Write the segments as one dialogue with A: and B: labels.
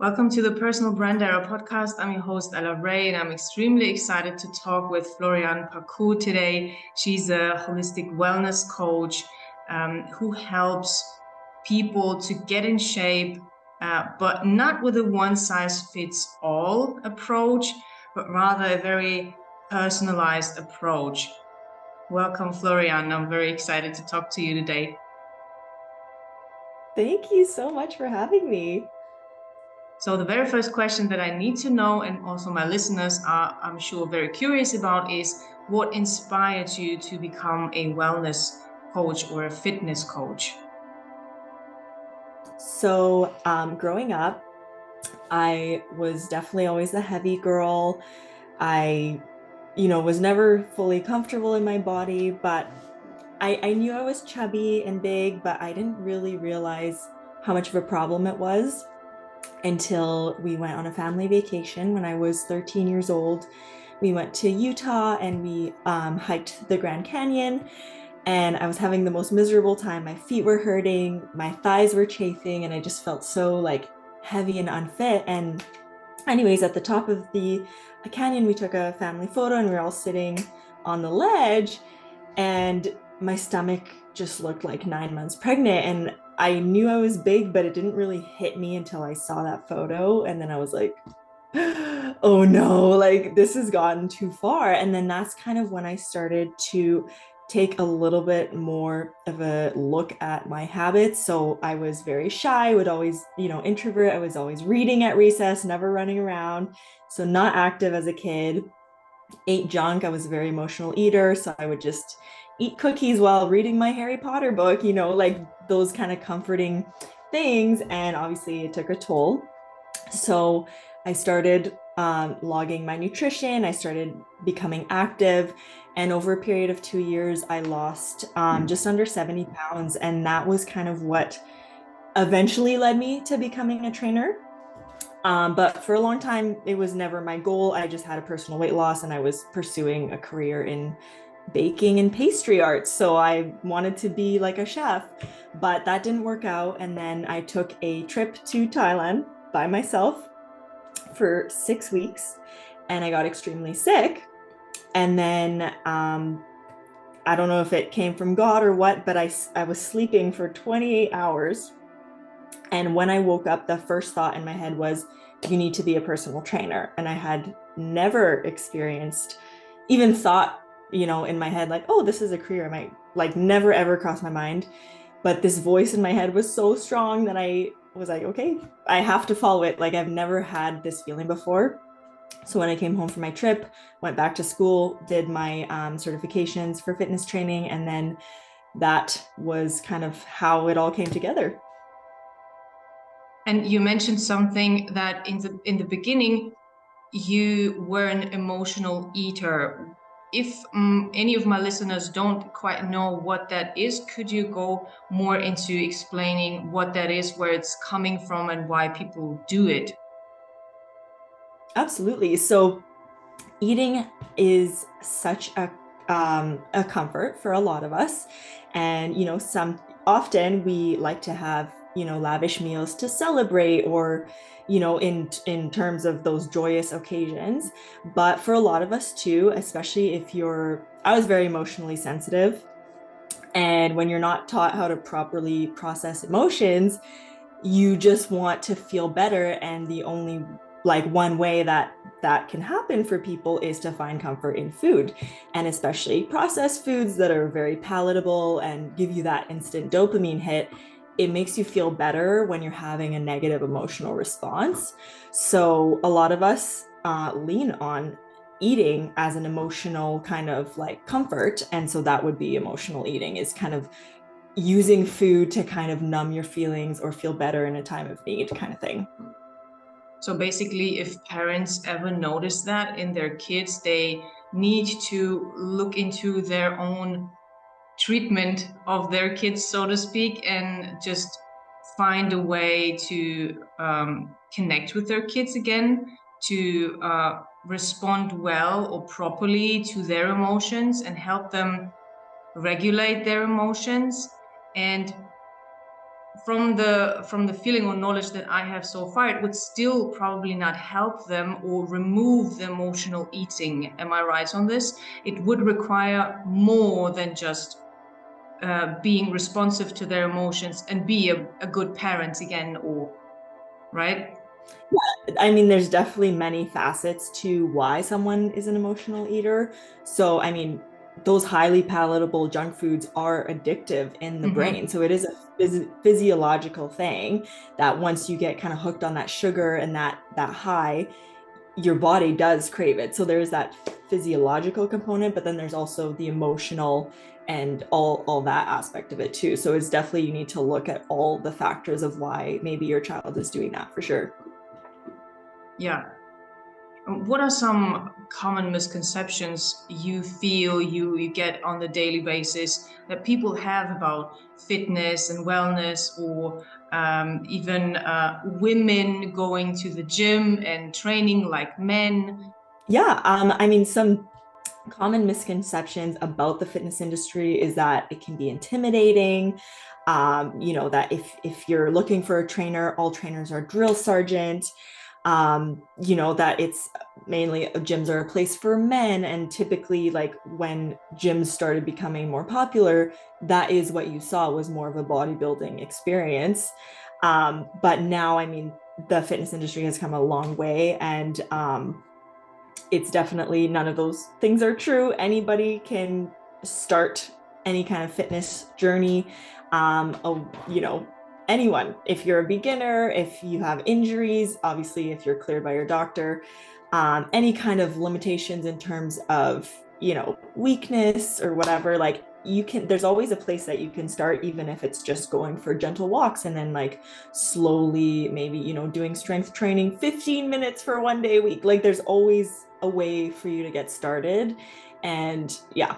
A: Welcome to the Personal Brand Era podcast. I'm your host, Ella Ray, and I'm extremely excited to talk with Floriane Paccoud today. She's a holistic wellness coach who helps people to get in shape, but not with a one-size-fits-all approach, but rather a very personalized approach. Welcome, Floriane. I'm very excited to talk to you today.
B: Thank you so much for having me.
A: So the very first question that I need to know, and also my listeners are, I'm sure, very curious about, is what inspired you to become a wellness coach or a fitness coach?
B: So, growing up, I was definitely always the heavy girl. I, was never fully comfortable in my body, but I knew I was chubby and big, but I didn't really realize how much of a problem it was until we went on a family vacation when I was 13 years old. We went to Utah and we hiked the Grand Canyon, and I was having the most miserable time. My feet were hurting, my thighs were chafing, and I just felt so like heavy and unfit. And anyways, at the top of the canyon, we took a family photo and we were all sitting on the ledge, and my stomach just looked like 9 months pregnant. And I knew I was big, but it didn't really hit me until I saw that photo. And then I was like, oh no, like this has gotten too far. And then that's kind of when I started to take a little bit more of a look at my habits. So I was very shy, would always, introvert. I was always reading at recess, never running around. So not active as a kid, ate junk. I was a very emotional eater. So I would just eat cookies while reading my Harry Potter book, like those kind of comforting things. And obviously it took a toll. So I started logging my nutrition. I started becoming active. And over a period of 2 years, I lost just under 70 pounds. And that was kind of what eventually led me to becoming a trainer. But for a long time, it was never my goal. I just had a personal weight loss and I was pursuing a career in baking and pastry arts. So I wanted to be like a chef, but that didn't work out. And then I took a trip to Thailand by myself for 6 weeks and I got extremely sick. And then I don't know if it came from God or what, but I was sleeping for 28 hours. And when I woke up, the first thought in my head was, you need to be a personal trainer. And I had never experienced, even thought, in my head, like, oh, this is a career. I might like never ever crossed my mind. But this voice in my head was so strong that I was like, okay, I have to follow it. Like I've never had this feeling before. So when I came home from my trip, went back to school, did my certifications for fitness training, and then that was kind of how it all came together.
A: And you mentioned something that in the beginning, you were an emotional eater. If any of my listeners don't quite know what that is, could you go more into explaining what that is, where it's coming from, and why people do it?
B: Absolutely. So eating is such a comfort for a lot of us, and some often we like to have lavish meals to celebrate, or in terms of those joyous occasions. But for a lot of us too, especially if you're I was very emotionally sensitive, and when you're not taught how to properly process emotions, you just want to feel better, and the only like one way that can happen for people is to find comfort in food, and especially processed foods that are very palatable and give you that instant dopamine hit. It makes you feel better when you're having a negative emotional response. So a lot of us lean on eating as an emotional kind of like comfort, and so that would be emotional eating, is kind of using food to kind of numb your feelings or feel better in a time of need, kind of thing.
A: So basically, if parents ever notice that in their kids, they need to look into their own treatment of their kids, so to speak, and just find a way to connect with their kids again, to respond well or properly to their emotions and help them regulate their emotions. And from the feeling or knowledge that I have so far, it would still probably not help them or remove the emotional eating. Am I right on this? It would require more than just being responsive to their emotions and be a good parent again, or right?
B: Yeah, I mean, there's definitely many facets to why someone is an emotional eater. So, I mean, those highly palatable junk foods are addictive in the brain. So it is a physiological thing that once you get kind of hooked on that sugar and that high, your body does crave it. So there's that physiological component, but then there's also the emotional and all that aspect of it too. So it's definitely, you need to look at all the factors of why maybe your child is doing that, for sure.
A: Yeah. What are some common misconceptions you feel you get on the daily basis that people have about fitness and wellness, or even women going to the gym and training like men?
B: Yeah, I mean, some common misconceptions about the fitness industry is that it can be intimidating. That if you're looking for a trainer, all trainers are drill sergeant. That it's mainly gyms are a place for men, and typically, like when gyms started becoming more popular, that is what you saw, was more of a bodybuilding experience. But now, I mean, the fitness industry has come a long way, and it's definitely, none of those things are true. Anybody can start any kind of fitness journey. Anyone, if you're a beginner, if you have injuries, obviously if you're cleared by your doctor, any kind of limitations in terms of weakness or whatever, like, there's always a place that you can start, even if it's just going for gentle walks, and then like slowly maybe doing strength training 15 minutes for one day a week. Like, there's always a way for you to get started. And yeah.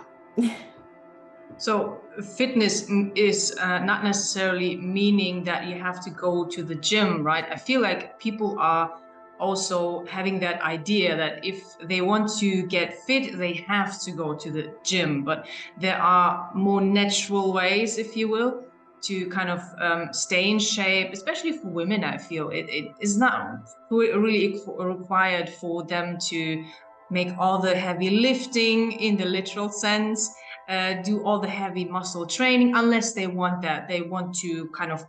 A: So fitness is not necessarily meaning that you have to go to the gym, right? I feel like people are also having that idea that if they want to get fit, they have to go to the gym. But there are more natural ways, if you will, to kind of stay in shape, especially for women. I feel it is not really required for them to make all the heavy lifting in the literal sense, do all the heavy muscle training, unless they want that. They want to kind of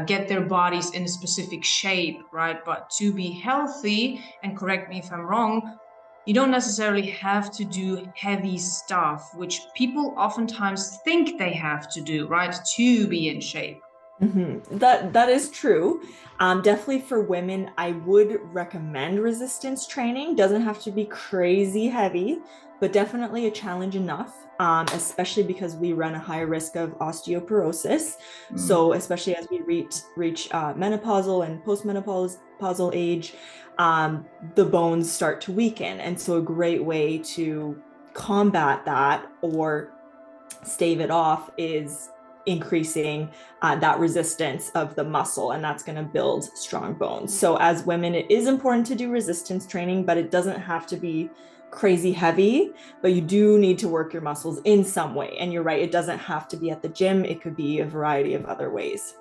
A: get their bodies in a specific shape, right? But to be healthy, and correct me if I'm wrong, you don't necessarily have to do heavy stuff, which people oftentimes think they have to do, right? To be in shape.
B: That is true. Definitely for women, I would recommend resistance training. Doesn't have to be crazy heavy, but definitely a challenge enough. Especially because we run a higher risk of osteoporosis. So especially as we reach menopausal and postmenopausal age, the bones start to weaken, and so a great way to combat that or stave it off is increasing that resistance of the muscle, and that's going to build strong bones. So as women, it is important to do resistance training, but it doesn't have to be crazy heavy, but you do need to work your muscles in some way. And you're right, it doesn't have to be at the gym. It could be a variety of other ways.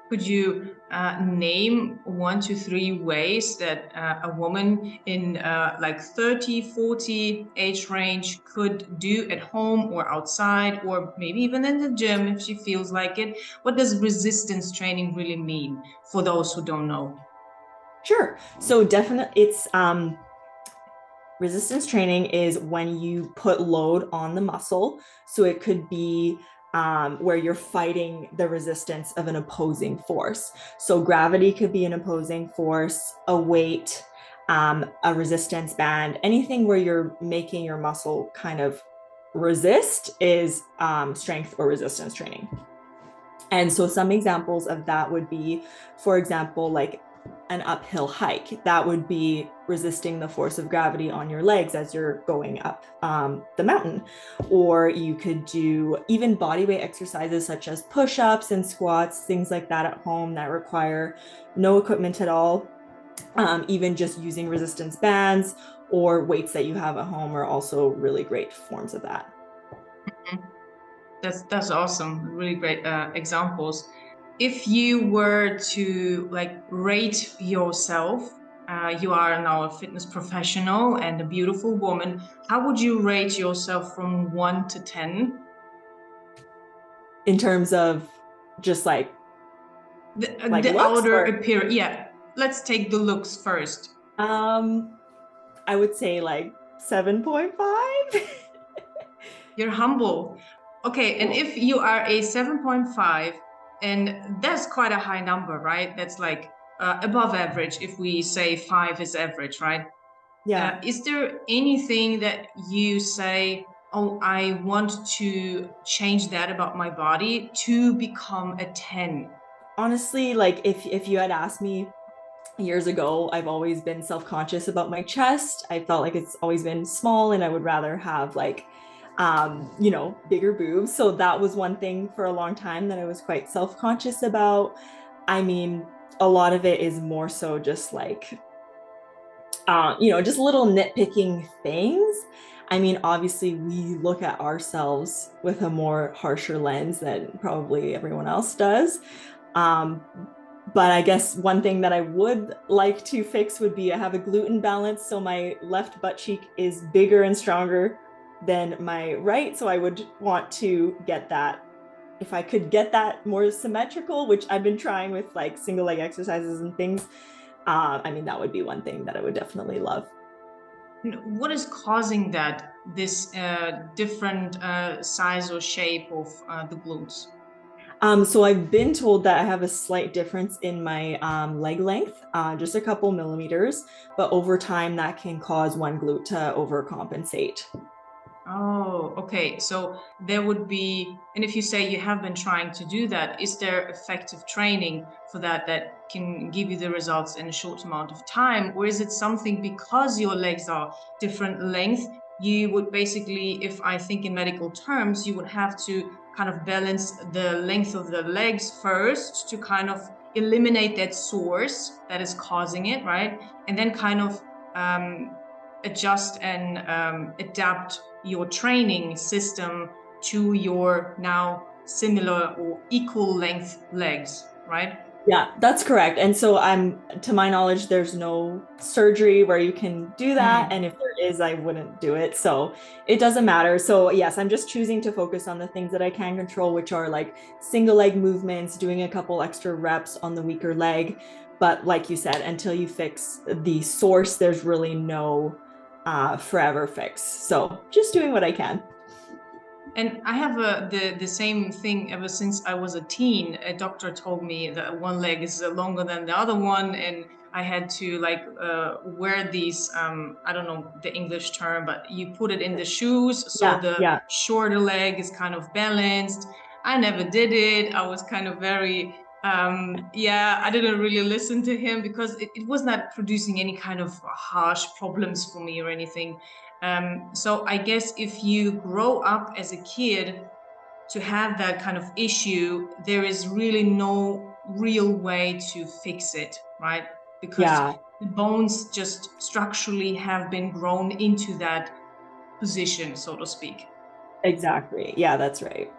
A: Could you name 1 to 3 ways that a woman in like 30, 40 age range could do at home or outside, or maybe even in the gym if she feels like it? What does resistance training really mean for those who don't know?
B: Sure. So definitely, it's resistance training is when you put load on the muscle. So it could be where you're fighting the resistance of an opposing force. So gravity could be an opposing force, a weight, a resistance band, anything where you're making your muscle kind of resist is strength or resistance training. And so some examples of that would be, for example, like an uphill hike. That would be resisting the force of gravity on your legs as you're going up the mountain. Or you could do even body weight exercises such as push-ups and squats, things like that at home that require no equipment at all. Even just using resistance bands or weights that you have at home are also really great forms of that.
A: That's awesome. Really great examples. if you were to like rate yourself, you are now a fitness professional and a beautiful woman. How would you rate yourself from 1 to 10?
B: In terms of just
A: The
B: looks
A: outer
B: or
A: appearance. Yeah, let's take the looks first.
B: um I would say like 7.5.
A: You're humble. Okay, and if you are a 7.5, and that's quite a high number, right? That's like above average if we say 5 is average, right?
B: Yeah.
A: Is there anything that you say, oh, I want to change that about my body to become a 10?
B: Honestly, like if you had asked me years ago, I've always been self-conscious about my chest. I felt like it's always been small and I would rather have bigger boobs. So that was one thing for a long time that I was quite self-conscious about. I mean, a lot of it is more so just just little nitpicking things. I mean, obviously, we look at ourselves with a more harsher lens than probably everyone else does. Um, but I guess one thing that I would like to fix would be I have a gluten balance. So my left butt cheek is bigger and stronger than my right. So I would want to get that. If I could get that more symmetrical, which I've been trying with like single leg exercises and things, I mean, that would be one thing that I would definitely love.
A: What is causing that, this different size or shape of the glutes?
B: So I've been told that I have a slight difference in my leg length, just a couple millimeters, but over time that can cause one glute to overcompensate.
A: Oh, okay. So there would be, and if you say you have been trying to do that, is there effective training for that that can give you the results in a short amount of time? Or is it something because your legs are different length, you would basically, if I think in medical terms, you would have to kind of balance the length of the legs first to kind of eliminate that source that is causing it, right? And then kind of adjust and adapt your training system to your now similar or equal length legs, right?
B: Yeah, that's correct. And so to my knowledge, there's no surgery where you can do that.
A: Mm.
B: And if there is, I wouldn't do it. So it doesn't matter. So yes, I'm just choosing to focus on the things that I can control, which are like single leg movements, doing a couple extra reps on the weaker leg. But like you said, until you fix the source, there's really no forever fix. So just doing what I can.
A: And I have the same thing ever since I was a teen. A doctor told me that one leg is longer than the other one, and I had to like wear these I don't know the English term, but you put it in the shoes so
B: Yeah,
A: the
B: yeah.
A: shorter leg is kind of balanced. I never did it. I was kind of very yeah, I didn't really listen to him because it was not producing any kind of harsh problems for me or anything. So I guess if you grow up as a kid to have that kind of issue, there is really no real way to fix it, right? Because
B: Yeah,
A: the bones just structurally have been grown into that position, so to speak.
B: exactly. Yeah, that's right.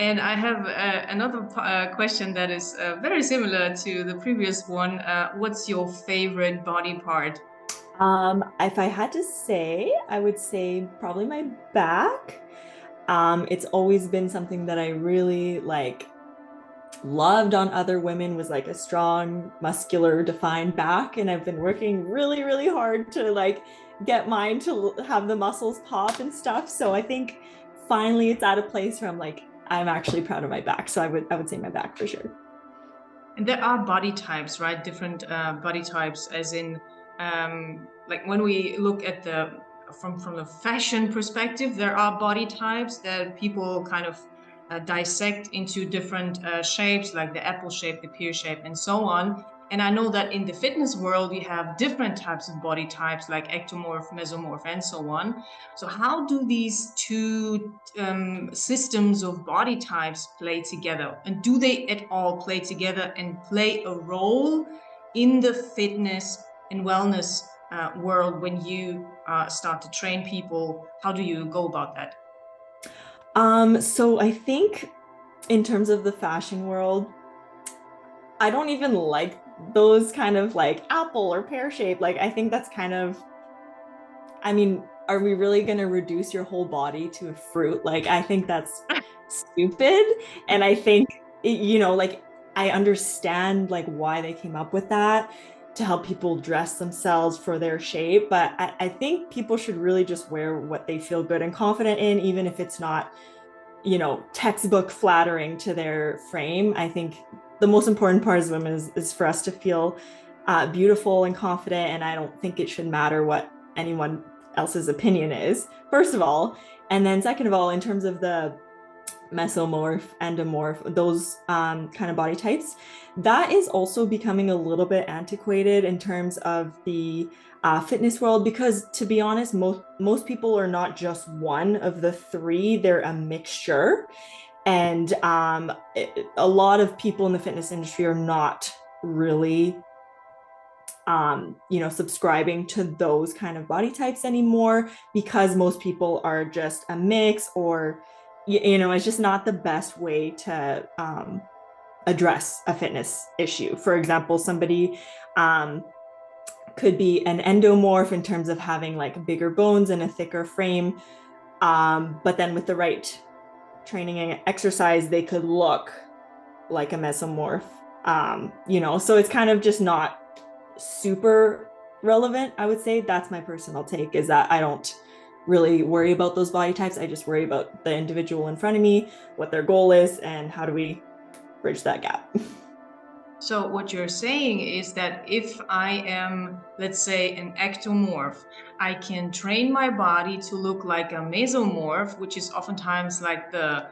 A: And I have another question that is very similar to the previous one. What's your favorite body part?
B: If I had to say, I would say probably my back. It's always been something that I really loved on other women was like a strong, muscular, defined back. And I've been working really, really hard to get mine to have the muscles pop and stuff. So I think finally it's at a place where I'm actually proud of my back. So I would say my back for sure.
A: And there are body types, right? Different body types, as in, like when we look at the from the fashion perspective, there are body types that people kind of dissect into different shapes, like the apple shape, the pear shape, and so on. And I know that in the fitness world, you have different types of body types, like ectomorph, mesomorph, and so on. So how do these two systems of body types play together? And do they at all play together and play a role in the fitness and wellness world when you start to train people? How do you go about that?
B: So I think in terms of the fashion world, I don't even like those kind of like apple or pear shape. Like, I think that's kind of, I mean, are we really going to reduce your whole body to a fruit? Like, I think that's stupid. And I think, like, I understand like why they came up with that to help people dress themselves for their shape. But I think people should really just wear what they feel good and confident in, even if it's not, textbook flattering to their frame. I think the most important part as women is for us to feel beautiful and confident. And I don't think it should matter what anyone else's opinion is, first of all. And then second of all, in terms of the mesomorph, endomorph, those kind of body types, that is also becoming a little bit antiquated in terms of the fitness world, because to be honest, most people are not just one of the three; they're a mixture, and a lot of people in the fitness industry are not really subscribing to those kind of body types anymore, because most people are just a mix, or it's just not the best way to address a fitness issue. For example, somebody um, could be an endomorph in terms of having like bigger bones and a thicker frame, but then with the right training and exercise, they could look like a mesomorph. So it's kind of just not super relevant. I would say that's my personal take, is that I don't really worry about those body types. I just worry about the individual in front of me, what their goal is, and how do we bridge that gap.
A: So what you're saying is that if I am, let's say, an ectomorph, I can train my body to look like a mesomorph, which is oftentimes like the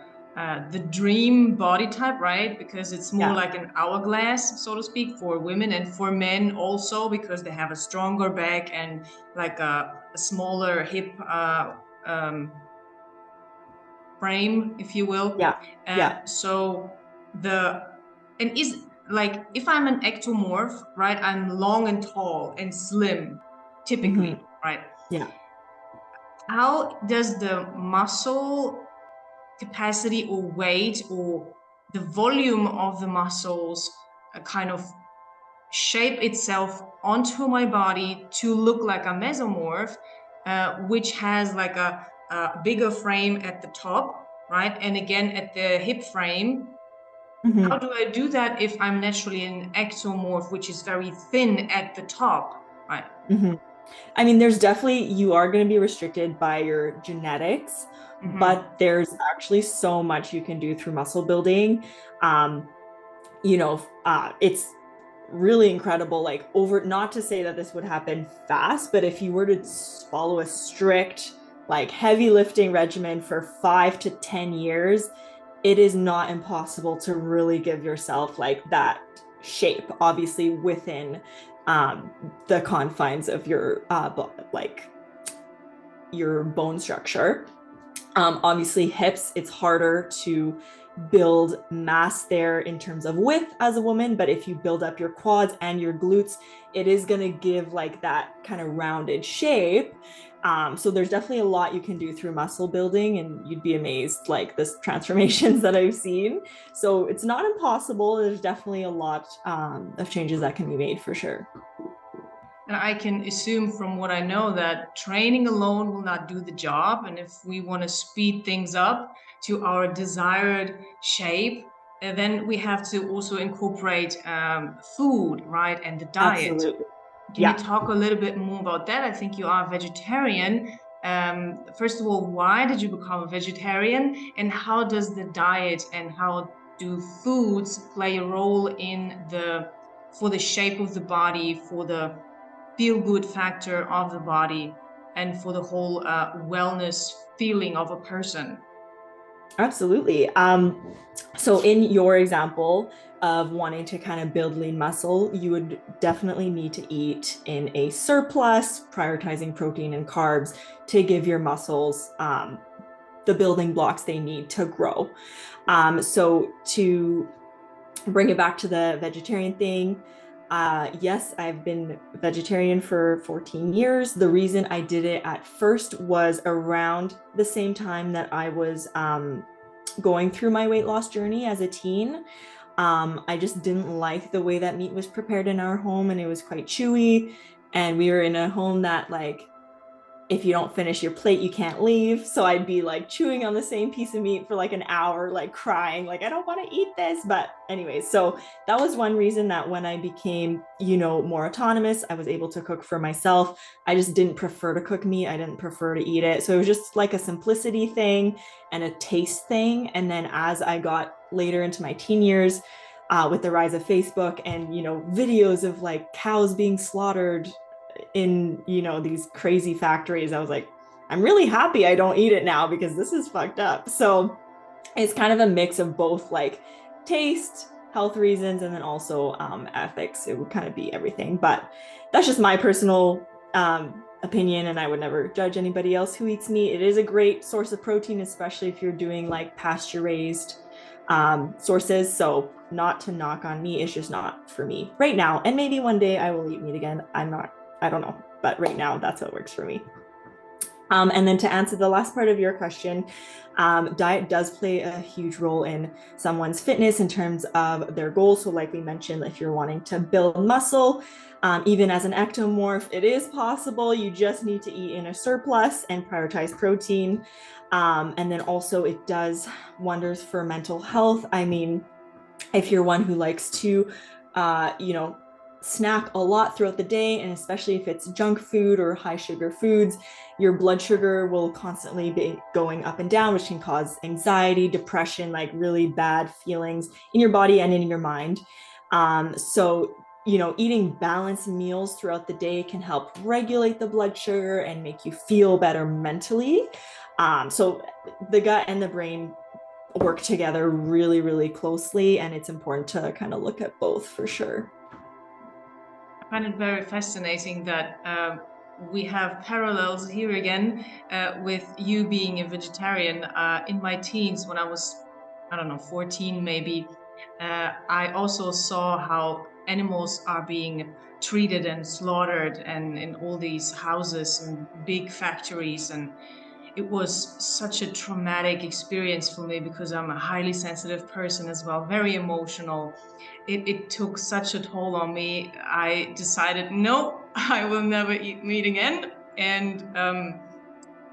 A: dream body type, right? Because it's more
B: Yeah.
A: like an hourglass, so to speak, for women, and for men also, because they have a stronger back and like a smaller hip um, frame, if you will.
B: Yeah. Yeah.
A: So the and is like if I'm an ectomorph, right? I'm long and tall and slim, typically,
B: Mm-hmm.
A: right?
B: Yeah.
A: How does the muscle capacity or weight or the volume of the muscles kind of shape itself onto my body to look like a mesomorph, which has like a bigger frame at the top, right? And again at the hip frame. How
B: Mm-hmm.
A: do I do that if I'm naturally an ectomorph, which is very thin at the top, right?
B: Mm-hmm. I mean, there's definitely, you are going to be restricted by your genetics,
A: Mm-hmm.
B: but there's actually so much you can do through muscle building. Um, it's really incredible. Like, over, not to say that this would happen fast, but if you were to follow a strict, like heavy lifting regimen for 5 to 10 years, it is not impossible to really give yourself like that shape, obviously within um, the confines of your like your bone structure. Obviously, hips, it's harder to build mass there in terms of width as a woman, but if you build up your quads and your glutes, it is going to give like that kind of rounded shape. So there's definitely a lot you can do through muscle building, and you'd be amazed like this transformations that I've seen. So it's not impossible. There's definitely a lot of changes that can be made for sure.
A: And I can assume from what I know that training alone will not do the job. And if we want to speed things up to our desired shape, then we have to also incorporate food, right? And the diet.
B: Absolutely.
A: Can you
B: Yeah.
A: talk a little bit more about that? I think you are a vegetarian. First of all, why did you become a vegetarian? And how does the diet and how do foods play a role in for the shape of the body, for the feel good factor of the body, and for the whole wellness feeling of a person?
B: Absolutely. So in your example of wanting to kind of build lean muscle, you would definitely need to eat in a surplus, prioritizing protein and carbs to give your muscles the building blocks they need to grow. So to bring it back to the vegetarian thing, yes, I've been vegetarian for 14 years. The reason I did it at first was around the same time that I was going through my weight loss journey as a teen. I just didn't like the way that meat was prepared in our home, and it was quite chewy. And we were in a home that, like, if you don't finish your plate, you can't leave. So I'd be like chewing on the same piece of meat for like an hour, like crying, like, I don't want to eat this. But anyways, so that was one reason that when I became, more autonomous, I was able to cook for myself. I just didn't prefer to cook meat. I didn't prefer to eat it. So it was just like a simplicity thing and a taste thing. And then as I got later into my teen years, with the rise of Facebook and, videos of like cows being slaughtered in, these crazy factories, I was like, I'm really happy I don't eat it now because this is fucked up. So it's kind of a mix of both, like taste, health reasons, and then also ethics. It would kind of be everything. But that's just my personal opinion, and I would never judge anybody else who eats meat. It is a great source of protein, especially if you're doing like pasture raised sources. So not to knock on meat, it's just not for me right now. And maybe one day I will eat meat again. I don't know. But right now, that's what works for me. And then to answer the last part of your question, diet does play a huge role in someone's fitness in terms of their goals. So like we mentioned, if you're wanting to build muscle, even as an ectomorph, it is possible. You just need to eat in a surplus and prioritize protein. And then also it does wonders for mental health. I mean, if you're one who likes to, snack a lot throughout the day, and especially if it's junk food or high sugar foods, your blood sugar will constantly be going up and down, which can cause anxiety, depression, like really bad feelings in your body and in your mind. So, eating balanced meals throughout the day can help regulate the blood sugar and make you feel better mentally. So the gut and the brain work together really, really closely, and it's important to kind of look at both for sure.
A: I find it very fascinating that we have parallels here again with you being a vegetarian. In my teens, when I was, I don't know, 14 maybe, I also saw how animals are being treated and slaughtered and in all these houses and big factories. And it was such a traumatic experience for me because I'm a highly sensitive person as well, very emotional. It took such a toll on me. I decided, no, I will never eat meat again. And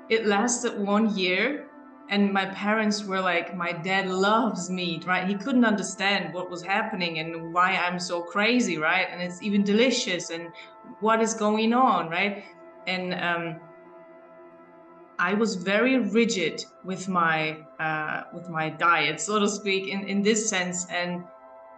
A: it lasted 1 year. And my parents were like, my dad loves meat, right? He couldn't understand what was happening and why I'm so crazy, right? And it's even delicious and what is going on, right? And I was very rigid with my diet, so to speak, in this sense, and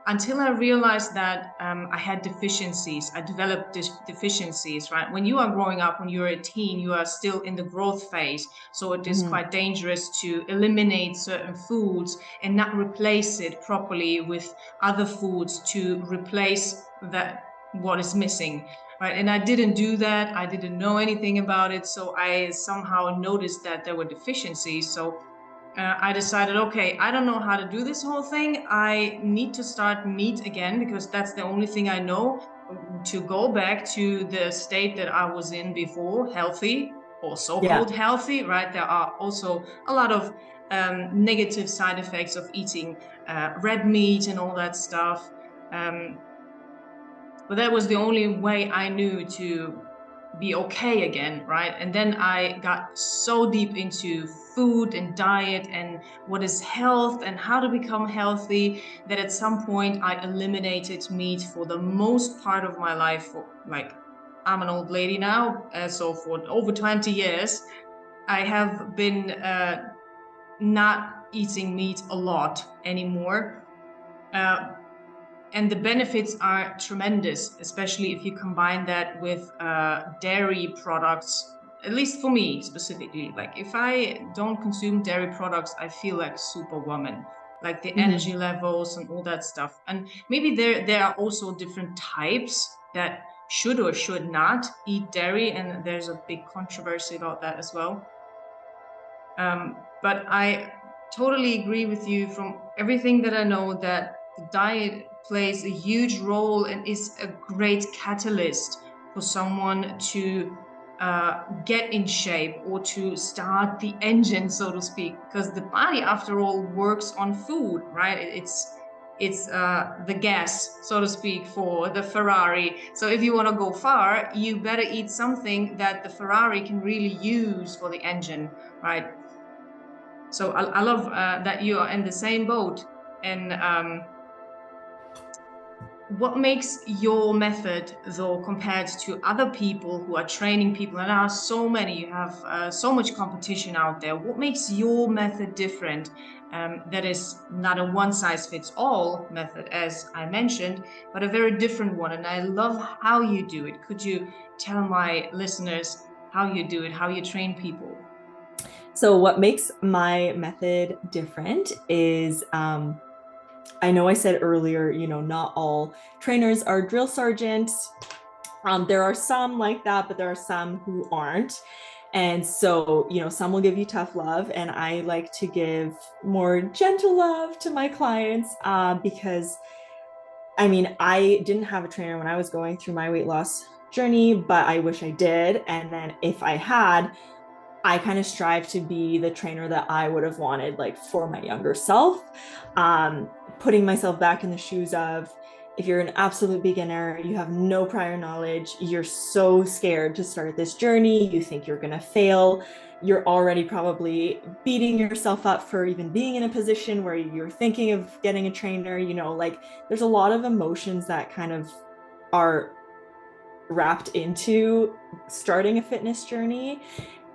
A: until I realized that I had deficiencies, I developed deficiencies. Right, when you are growing up, when you're a teen, you are still in the growth phase, so it is
B: Mm-hmm.
A: quite dangerous to eliminate certain foods and not replace it properly with other foods to replace that what is missing. Right. And I didn't do that. I didn't know anything about it. So I somehow noticed that there were deficiencies. So I decided, okay, I don't know how to do this whole thing. I need to start meat again because that's the only thing I know to go back to the state that I was in before, healthy or
B: Yeah.
A: so-called healthy, right? There are also a lot of negative side effects of eating red meat and all that stuff. Um, but that was the only way I knew to be okay again, right? And then I got so deep into food and diet and what is health and how to become healthy that at some point I eliminated meat for the most part of my life. Like, I'm an old lady now, so for over 20 years, I have been not eating meat a lot anymore. Uh, and the benefits are tremendous, especially if you combine that with dairy products. At least for me specifically, like if I don't consume dairy products, I feel like superwoman, like the
B: Mm-hmm.
A: energy levels and all that stuff. And maybe there are also different types that should or should not eat dairy, and there's a big controversy about that as well. But I totally agree with you from everything that I know that the diet plays a huge role and is a great catalyst for someone to get in shape or to start the engine, so to speak, because the body, after all, works on food, right? It's it's the gas, so to speak, for the Ferrari. So if you want to go far, you better eat something that the Ferrari can really use for the engine, right? So I love that you are in the same boat. And what makes your method, though, compared to other people who are training people, and there are so many, you have so much competition out there, what makes your method different? That is not a one-size-fits-all method, as I mentioned, but a very different one. And I love how you do it. Could you tell my listeners how you do it, how you train people?
B: So what makes my method different is I know I said earlier, not all trainers are drill sergeants. There are some like that, but there are some who aren't. And so, some will give you tough love, and I like to give more gentle love to my clients because, I didn't have a trainer when I was going through my weight loss journey, but I wish I did. And then if I had, I kind of strive to be the trainer that I would have wanted, like for my younger self, putting myself back in the shoes of if you're an absolute beginner, you have no prior knowledge, you're so scared to start this journey, you think you're going to fail, you're already probably beating yourself up for even being in a position where you're thinking of getting a trainer, like there's a lot of emotions that kind of are wrapped into starting a fitness journey.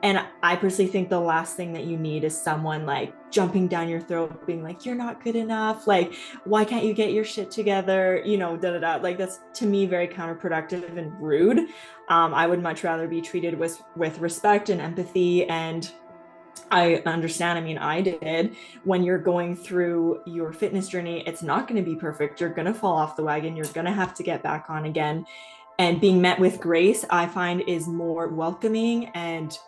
B: And I personally think the last thing that you need is someone like jumping down your throat, being like, you're not good enough. Like, why can't you get your shit together? Da da da. Like, that's to me very counterproductive and rude. I would much rather be treated with respect and empathy. And I understand. I did. When you're going through your fitness journey, it's not going to be perfect. You're going to fall off the wagon. You're going to have to get back on again. And being met with grace, I find, is more welcoming and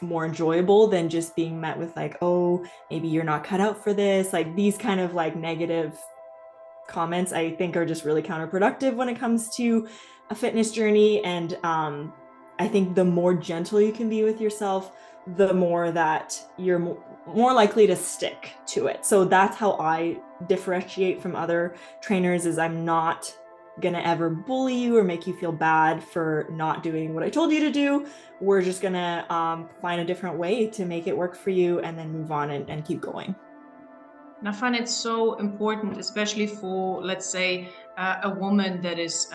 B: more enjoyable than just being met with like, oh, maybe you're not cut out for this. Like these kind of like negative comments, I think, are just really counterproductive when it comes to a fitness journey. And I think the more gentle you can be with yourself, the more that you're more likely to stick to it. So that's how I differentiate from other trainers, is I'm not gonna ever bully you or make you feel bad for not doing what I told you to do. We're just gonna find a different way to make it work for you and then move on and keep going.
A: And I find it so important, especially for, let's say, a woman that is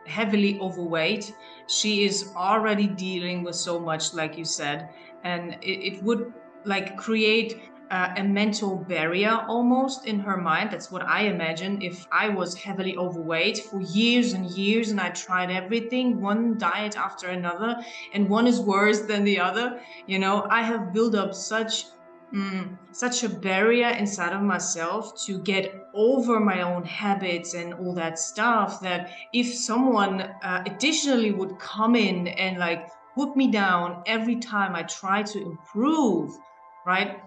A: heavily overweight. She is already dealing with so much, like you said, and it would like create a mental barrier almost in her mind. That's what I imagine. If I was heavily overweight for years and years and I tried everything, one diet after another, and one is worse than the other, I have built up such a barrier inside of myself to get over my own habits and all that stuff, that if someone additionally would come in and like put me down every time I try to improve, right?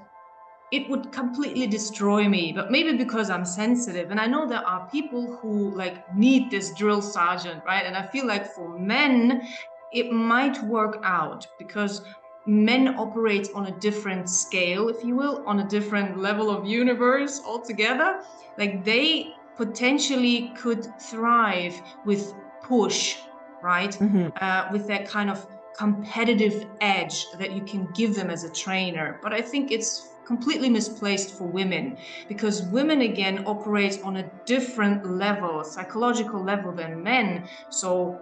A: It would completely destroy me. But maybe because I'm sensitive, and I know there are people who like need this drill sergeant, right? And I feel like for men it might work out because men operate on a different scale, if you will, on a different level of universe altogether. Like they potentially could thrive with push, right?
B: Mm-hmm.
A: With that kind of competitive edge that you can give them as a trainer. But I think it's completely misplaced for women, because women again operate on a different level, psychological level, than men. So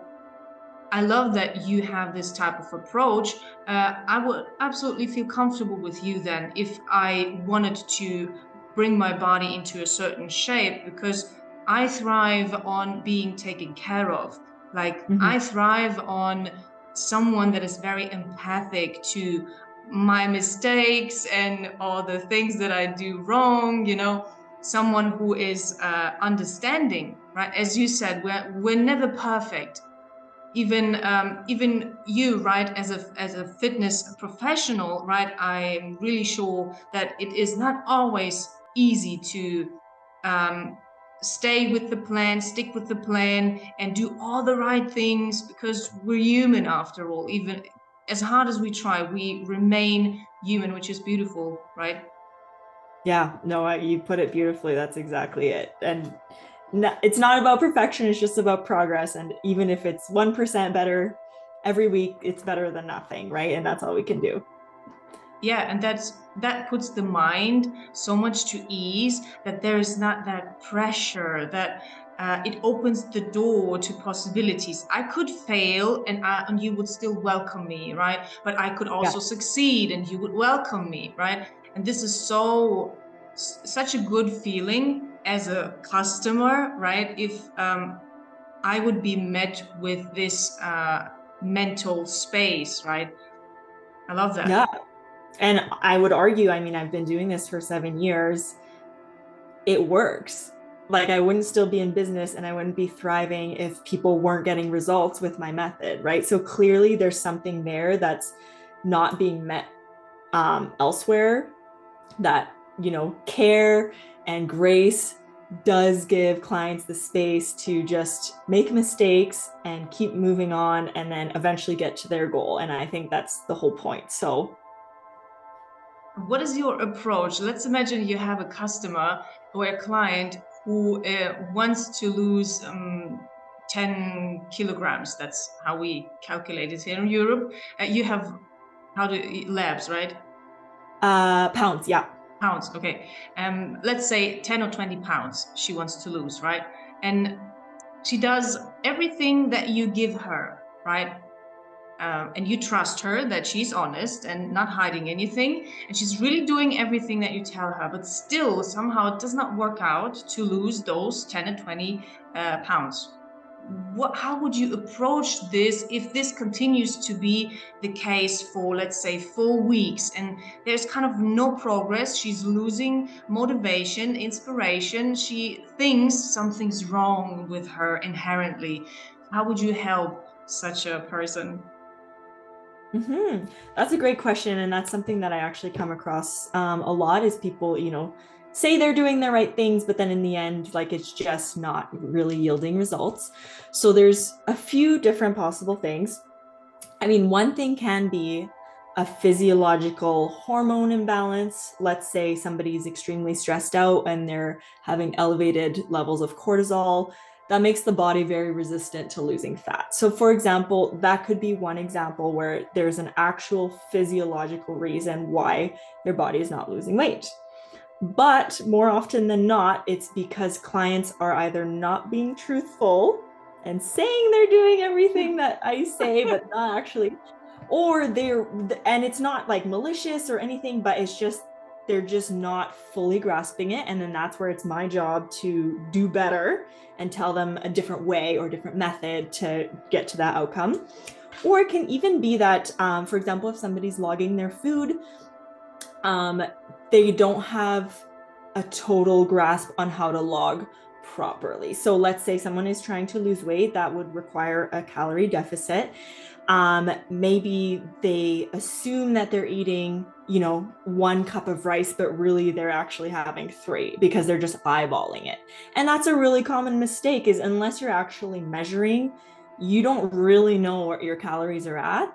A: I love that you have this type of approach. I would absolutely feel comfortable with you then if I wanted to bring my body into a certain shape, because I thrive on being taken care of. Like
B: Mm-hmm.
A: I thrive on someone that is very empathic to my mistakes and all the things that I do wrong, someone who is understanding, right? As you said, we're never perfect. Even you, right, as a fitness professional, right, I'm really sure that it is not always easy to um, stay with the plan, stick with the plan, and do all the right things, because we're human after all. Even as hard as we try, we remain human, which is beautiful, right?
B: Yeah, no, you put it beautifully. That's exactly it. And it's not about perfection, it's just about progress. And even if it's 1% better every week, it's better than nothing, right? And that's all we can do.
A: Yeah, and that puts the mind so much to ease that there is not that pressure, that it opens the door to possibilities. I could fail, and you would still welcome me, right? But I could
B: Yeah.
A: also succeed and you would welcome me, right? And this is such a good feeling as a customer, right? If I would be met with this mental space, right? I love that.
B: Yeah. And I would argue, I mean, I've been doing this for 7 years. It works. Like I wouldn't still be in business and I wouldn't be thriving if people weren't getting results with my method, right? So clearly there's something there that's not being met elsewhere, that, care and grace does give clients the space to just make mistakes and keep moving on and then eventually get to their goal. And I think that's the whole point. So,
A: What is your approach? Let's imagine you have a customer or a client who wants to lose 10 kilograms. That's how we calculate it here in Europe. You have labs, right?
B: pounds, yeah.
A: Pounds, okay. Let's say 10 or 20 pounds she wants to lose, right? And she does everything that you give her, right? And you trust her that she's honest and not hiding anything, and she's really doing everything that you tell her, but still somehow it does not work out to lose those 10 and 20 pounds. How would you approach this if this continues to be the case for, let's say, 4 weeks and there's kind of no progress? She's losing motivation, inspiration. She thinks something's wrong with her inherently. How would you help such a person?
B: That's a great question. And that's something that I actually come across a lot is people, say they're doing the right things, but then in the end, like it's just not really yielding results. So there's a few different possible things. I mean, one thing can be a physiological hormone imbalance. Let's say somebody's extremely stressed out and they're having elevated levels of cortisol. That makes the body very resistant to losing fat. So, for example, that could be one example where there's an actual physiological reason why their body is not losing weight. But more often than not, it's because clients are either not being truthful and saying they're doing everything that I say, but not actually, or and it's not like malicious or anything, but it's just, they're just not fully grasping it. And then that's where it's my job to do better and tell them a different way or different method to get to that outcome. Or it can even be that, for example, if somebody's logging their food, um, they don't have a total grasp on how to log properly. So let's say someone is trying to lose weight, that would require a calorie deficit. Maybe they assume that they're eating, 1 cup of rice, but really they're actually having 3 because they're just eyeballing it. And that's a really common mistake, is unless you're actually measuring, you don't really know what your calories are at.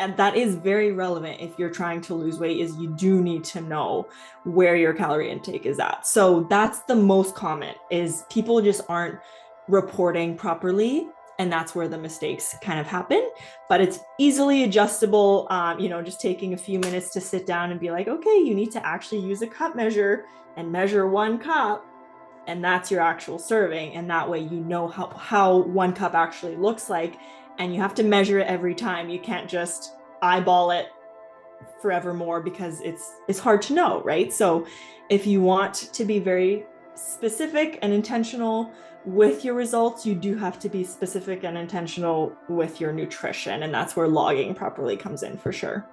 B: And that is very relevant if you're trying to lose weight, is you do need to know where your calorie intake is at. So that's the most common, is people just aren't reporting properly, and that's where the mistakes kind of happen. But it's easily adjustable. Just taking a few minutes to sit down and be like, okay, you need to actually use a cup measure and measure 1 cup, and that's your actual serving. And that way you know how 1 cup actually looks like, and you have to measure it every time. You can't just eyeball it forevermore, because it's hard to know, right? So if you want to be very specific and intentional with your results, you do have to be specific and intentional with your nutrition, and that's where logging properly comes in for sure.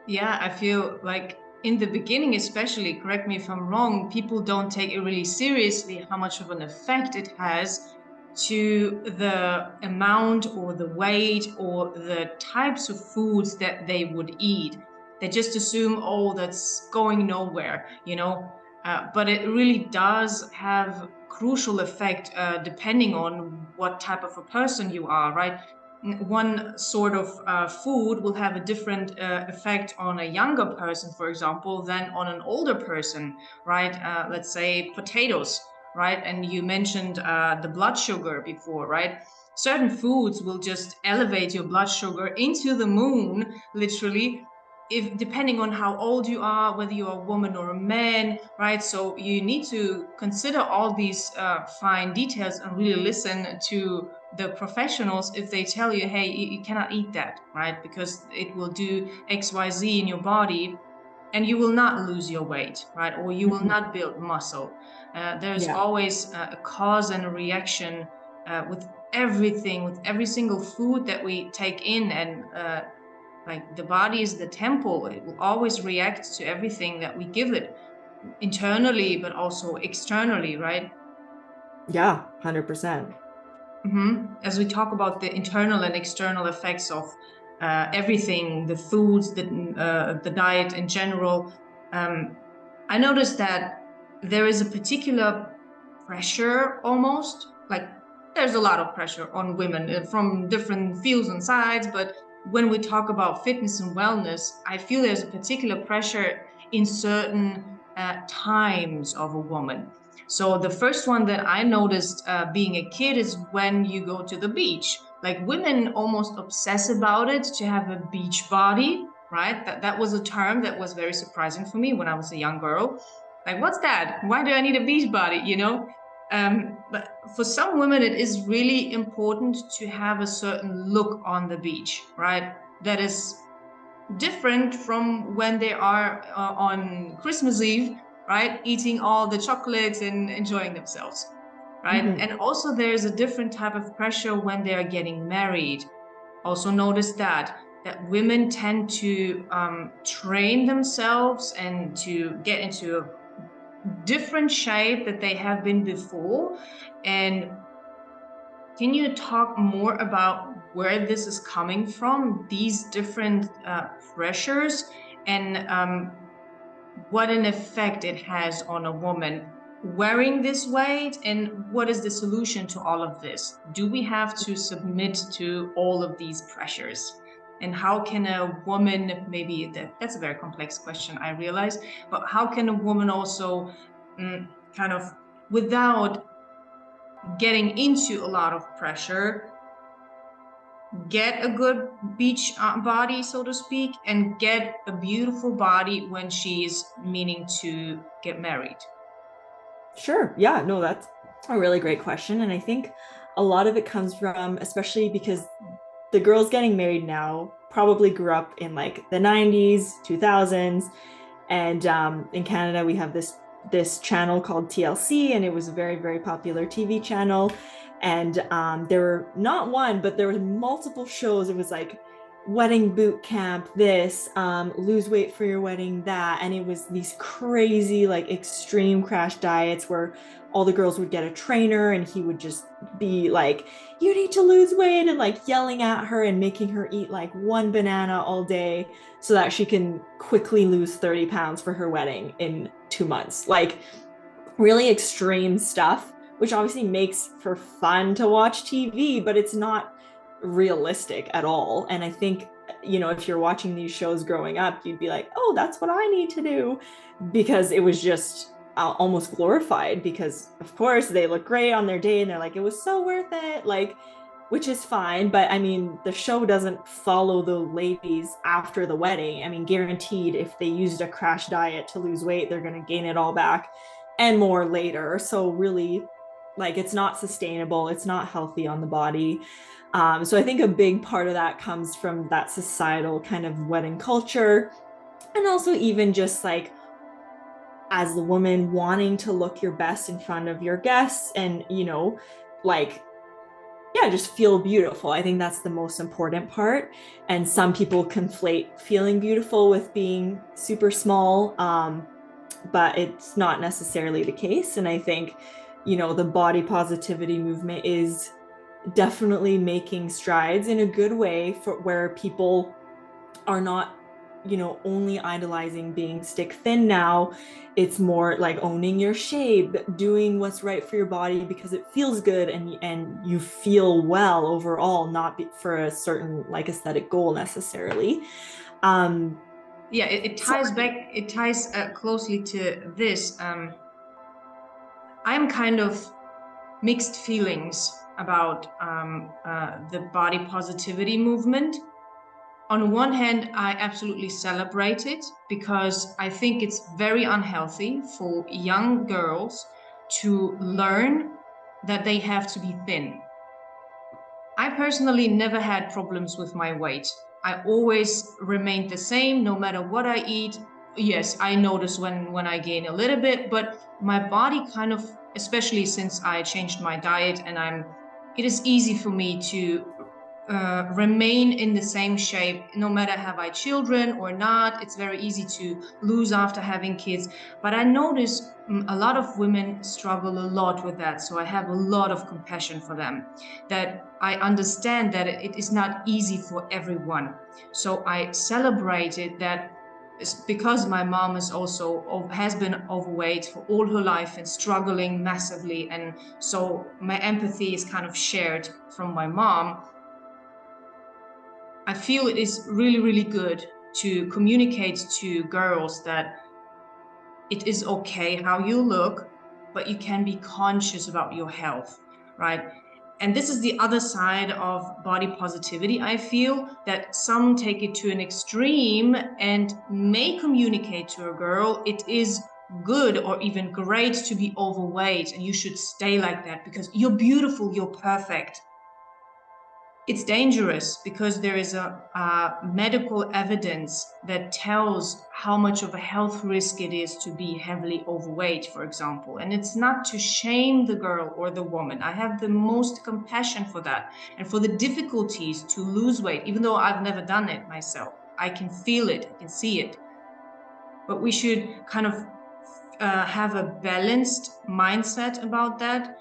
A: Yeah, I feel like in the beginning, especially, correct me if I'm wrong, people don't take it really seriously how much of an effect it has to the amount or the weight or the types of foods that they would eat. They just assume, oh, that's going nowhere. But it really does have crucial effect depending on what type of a person you are, right? one sort of food will have a different effect on a younger person, for example, than on an older person, right? Let's say potatoes, right? And you mentioned the blood sugar before, right? Certain foods will just elevate your blood sugar into the moon, literally, if depending on how old you are, whether you're a woman or a man, right? So you need to consider all these fine details and really listen to the professionals if they tell you, hey, you cannot eat that, right? Because it will do XYZ in your body and you will not lose your weight, right? Or you will not build muscle. There's
B: Yeah.
A: always a cause and a reaction with everything, with every single food that we take in. And like the body is the temple, it will always react to everything that we give it internally, but also externally, right?
B: Yeah, 100%.
A: As we talk about the internal and external effects of everything, the foods, the diet in general, I noticed that there is a particular pressure almost, like there's a lot of pressure on women from different fields and sides, but when we talk about fitness and wellness, I feel there's a particular pressure in certain times of a woman. So the first one that I noticed being a kid is when you go to the beach. Like women almost obsess about it to have a beach body, right? That was a term that was very surprising for me when I was a young girl. Like, what's that? Why do I need a beach body? You know? But for some women, it is really important to have a certain look on the beach, right? That is different from when they are on Christmas Eve, right? Eating all the chocolates and enjoying themselves, right?
B: Mm-hmm.
A: And also there's a different type of pressure when they are getting married. Also notice that women tend to train themselves and to get into a different shape that they have been before. And can you talk more about where this is coming from, these different pressures, and what an effect it has on a woman wearing this weight, and what is the solution to all of this? Do we have to submit to all of these pressures? And how can a woman, maybe that's a very complex question, I realize, but how can a woman also kind of, without getting into a lot of pressure, get a good beach body, so to speak, and get a beautiful body when she's meaning to get married?
B: Sure. Yeah, no, that's a really great question. And I think a lot of it comes from, especially because the girls getting married now probably grew up in like the 90s, 2000s. And in Canada, we have this channel called TLC, and it was a very, very popular TV channel. And there were not one, but there were multiple shows. It was like wedding boot camp, this, lose weight for your wedding, that. And it was these crazy, like extreme crash diets where all the girls would get a trainer and he would just be like, you need to lose weight, and like yelling at her and making her eat like one banana all day so that she can quickly lose 30 pounds for her wedding in 2 months. Like really extreme stuff, which obviously makes for fun to watch TV, but it's not realistic at all. And I think, if you're watching these shows growing up, you'd be like, oh, that's what I need to do, because it was just almost glorified, because of course they look great on their day and they're like, it was so worth it, like, which is fine. But I mean, the show doesn't follow the ladies after the wedding. I mean, guaranteed, if they used a crash diet to lose weight, they're going to gain it all back and more later. So really, like, it's not sustainable, it's not healthy on the body. So I think a big part of that comes from that societal kind of wedding culture, and also even just like as the woman wanting to look your best in front of your guests, and like, yeah, just feel beautiful. I think that's the most important part. And some people conflate feeling beautiful with being super small, but it's not necessarily the case. And I think, the body positivity movement is definitely making strides in a good way, for where people are not, only idolizing being stick thin now. It's more like owning your shape, doing what's right for your body because it feels good and you feel well overall, not for a certain like aesthetic goal necessarily.
A: Yeah, it ties back, it ties closely to this. I'm kind of mixed feelings about the body positivity movement. On one hand, I absolutely celebrate it because I think it's very unhealthy for young girls to learn that they have to be thin. I personally never had problems with my weight. I always remained the same no matter what I eat. Yes, I notice when I gain a little bit, but my body kind of, especially since I changed my diet and it is easy for me to remain in the same shape no matter have I children or not. It's very easy to lose after having kids, but I notice a lot of women struggle a lot with that, so I have a lot of compassion for them, that I understand that it is not easy for everyone. So I celebrated that because my mom is also has been overweight for all her life and struggling massively, and so my empathy is kind of shared from my mom. I feel it is really, really good to communicate to girls that it is okay how you look, but you can be conscious about your health, right? And this is the other side of body positivity. I feel that some take it to an extreme and may communicate to a girl it is good or even great to be overweight and you should stay like that because you're beautiful, you're perfect. It's dangerous because there is a medical evidence that tells how much of a health risk it is to be heavily overweight, for example. And it's not to shame the girl or the woman. I have the most compassion for that and for the difficulties to lose weight, even though I've never done it myself. I can feel it, I can see it. But we should kind of have a balanced mindset about that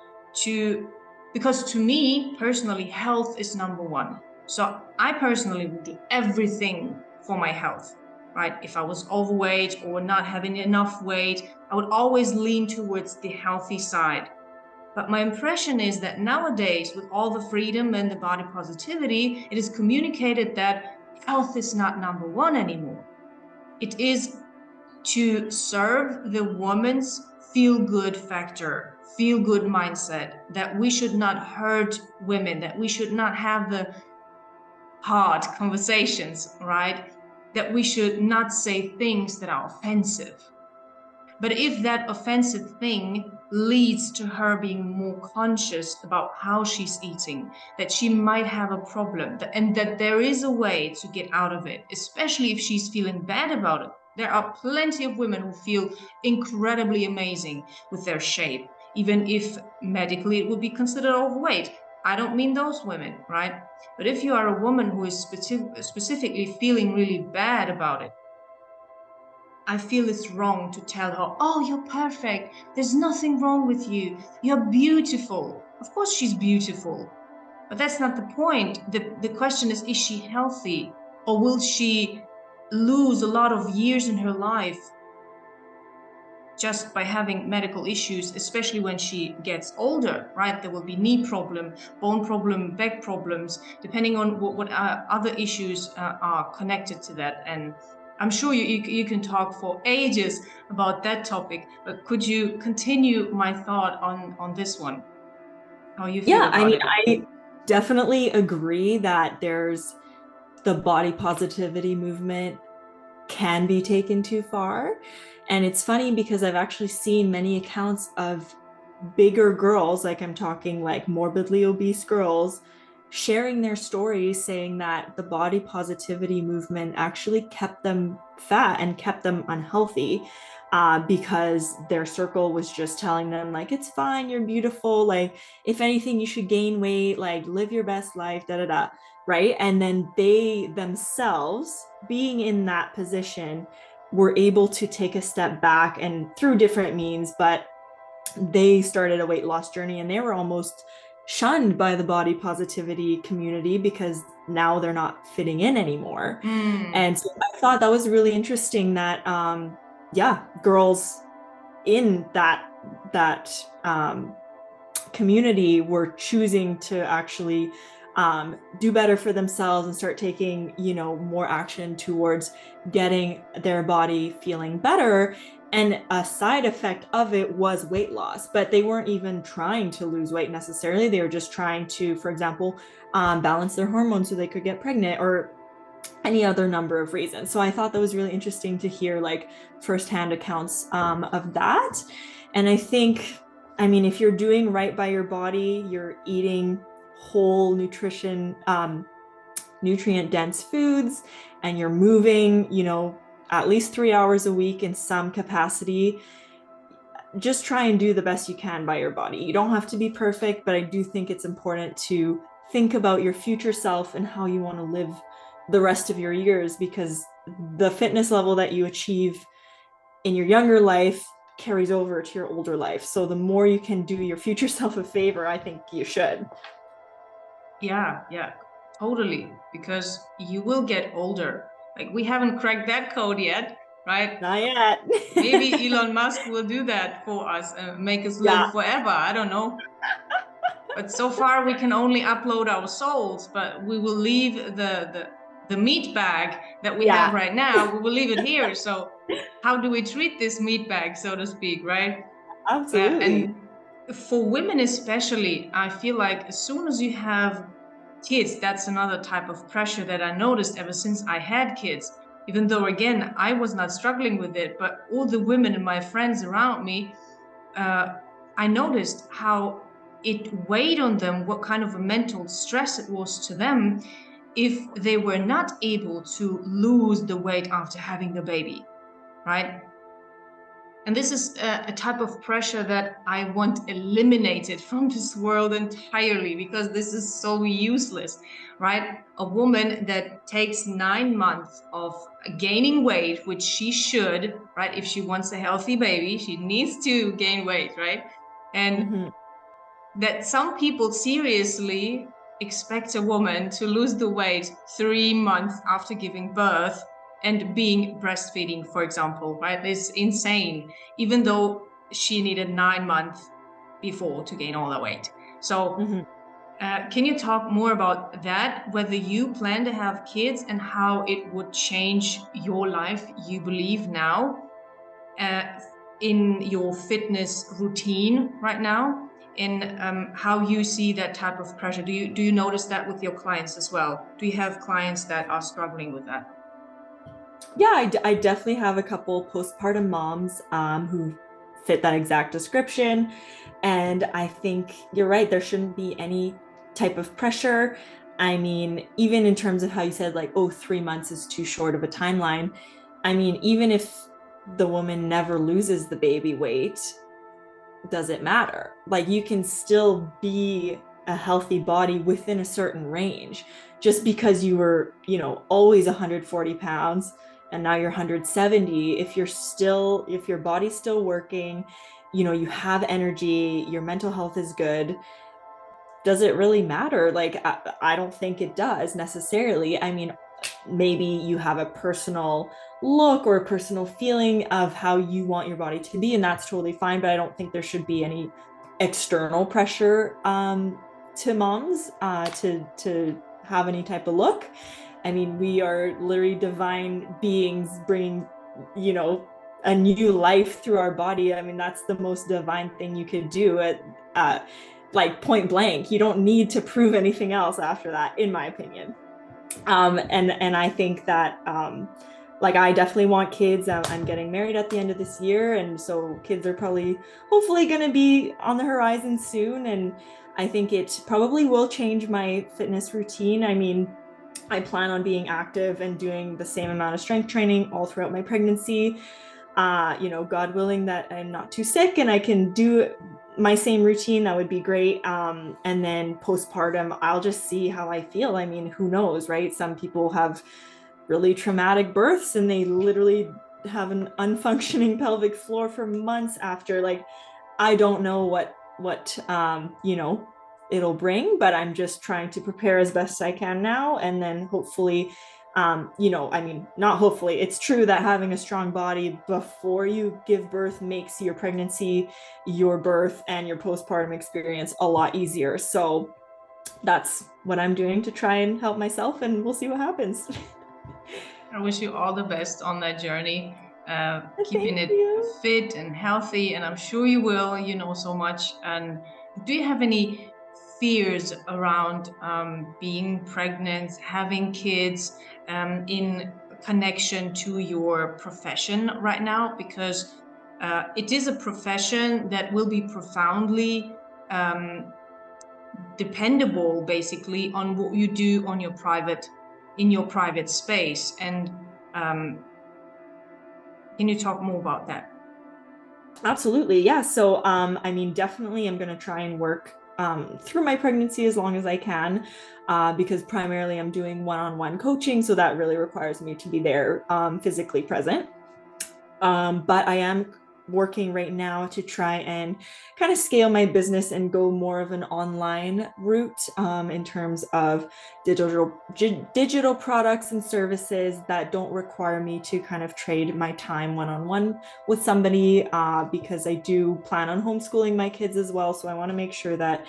A: because to me personally, health is number one. So I personally would do everything for my health, right? If I was overweight or not having enough weight, I would always lean towards the healthy side. But my impression is that nowadays, with all the freedom and the body positivity, it is communicated that health is not number one anymore. It is to serve the woman's feel-good factor, feel-good mindset, that we should not hurt women, that we should not have the hard conversations, right? That we should not say things that are offensive. But if that offensive thing leads to her being more conscious about how she's eating, that she might have a problem, and that there is a way to get out of it, especially if she's feeling bad about it. There are plenty of women who feel incredibly amazing with their shape, even if medically it would be considered overweight. I don't mean those women, right? But if you are a woman who is specifically feeling really bad about it, I feel it's wrong to tell her, oh, you're perfect. There's nothing wrong with you. You're beautiful. Of course she's beautiful. But that's not the point. The question is she healthy? Or will she lose a lot of years in her life just by having medical issues, especially when she gets older, right? There will be knee problem, bone problem, back problems, depending on what other issues are connected to that. And I'm sure you can talk for ages about that topic, but could you continue my thought on this one? How you feel
B: Yeah, I
A: about
B: mean,
A: it?
B: I definitely agree that there's the body positivity movement can be taken too far. And it's funny because I've actually seen many accounts of bigger girls, like I'm talking like morbidly obese girls, sharing their stories saying that the body positivity movement actually kept them fat and kept them unhealthy, because their circle was just telling them like, it's fine, you're beautiful, like if anything you should gain weight, like live your best life, da da da, right? And then they themselves, being in that position, were able to take a step back and through different means, but they started a weight loss journey and they were almost shunned by the body positivity community because now they're not fitting in anymore. And so I thought that was really interesting that girls in that community were choosing to actually do better for themselves and start taking, more action towards getting their body feeling better. And a side effect of it was weight loss, but they weren't even trying to lose weight necessarily. They were just trying to, for example, balance their hormones so they could get pregnant, or any other number of reasons. So I thought that was really interesting to hear like firsthand accounts of that. And I think, if you're doing right by your body, you're eating whole nutrient dense foods, and you're moving, at least 3 hours a week in some capacity, just try and do the best you can by your body. You don't have to be perfect, but I do think it's important to think about your future self and how you want to live the rest of your years, because the fitness level that you achieve in your younger life carries over to your older life. So the more you can do your future self a favor, I think you should.
A: Yeah, totally. Because you will get older. Like, we haven't cracked that code yet, right?
B: Not yet.
A: Maybe Elon Musk will do that for us and make us live forever. I don't know. But so far we can only upload our souls, but we will leave the meat bag that we have right now. We will leave it here. So how do we treat this meat bag, so to speak, right?
B: Absolutely.
A: And for women especially, I feel like as soon as you have kids, that's another type of pressure that I noticed ever since I had kids. Even though, again, I was not struggling with it, but all the women and my friends around me, I noticed how it weighed on them, what kind of a mental stress it was to them if they were not able to lose the weight after having the baby, right? And this is a type of pressure that I want eliminated from this world entirely, because this is so useless, right? A woman that takes 9 months of gaining weight, which she should, right? If she wants a healthy baby, she needs to gain weight, right? And that some people seriously expect a woman to lose the weight 3 months after giving birth and being breastfeeding, for example, right? It's insane, even though she needed 9 months before to gain all the weight. So can you talk more about that, whether you plan to have kids and how it would change your life, you believe now, in your fitness routine right now, in how you see that type of pressure? Do you notice that with your clients as well? Do you have clients that are struggling with that?
B: Yeah, I definitely have a couple postpartum moms who fit that exact description. And I think you're right, there shouldn't be any type of pressure. Even in terms of how you said, like, oh, 3 months is too short of a timeline. Even if the woman never loses the baby weight, does it matter? Like, you can still be a healthy body within a certain range. Just because you were, always 140 pounds and now you're 170, if your body's still working, you have energy, your mental health is good, does it really matter? Like, I don't think it does necessarily. Maybe you have a personal look or a personal feeling of how you want your body to be, and that's totally fine. But I don't think there should be any external pressure to moms to have any type of look. We are literally divine beings bringing, a new life through our body. That's the most divine thing you could do at like point blank. You don't need to prove anything else after that, in my opinion. And I think that like, I definitely want kids. I'm getting married at the end of this year, and so kids are hopefully going to be on the horizon soon. And I think it probably will change my fitness routine. I plan on being active and doing the same amount of strength training all throughout my pregnancy. God willing that I'm not too sick and I can do my same routine, that would be great. And then postpartum, I'll just see how I feel. Who knows, right? Some people have really traumatic births and they literally have an unfunctioning pelvic floor for months after. Like, I don't know what it'll bring, but I'm just trying to prepare as best I can now. And then hopefully, not hopefully, it's true that having a strong body before you give birth makes your pregnancy, your birth, and your postpartum experience a lot easier. So that's what I'm doing to try and help myself, and we'll see what happens.
A: I wish you all the best on that journey, keeping
B: Thank
A: it
B: you.
A: fit and healthy, and I'm sure you will. You know so much. And do you have any fears around being pregnant, having kids, in connection to your profession right now? Because it is a profession that will be profoundly dependable, basically, on what you do on your in your private space. And can you talk more about that?
B: Absolutely. Yeah. So, definitely I'm going to try and work through my pregnancy as long as I can, because primarily I'm doing one-on-one coaching. So that really requires me to be there physically present. But I am working right now to try and kind of scale my business and go more of an online route in terms of digital products and services that don't require me to kind of trade my time one-on-one with somebody, because I do plan on homeschooling my kids as well. So I want to make sure that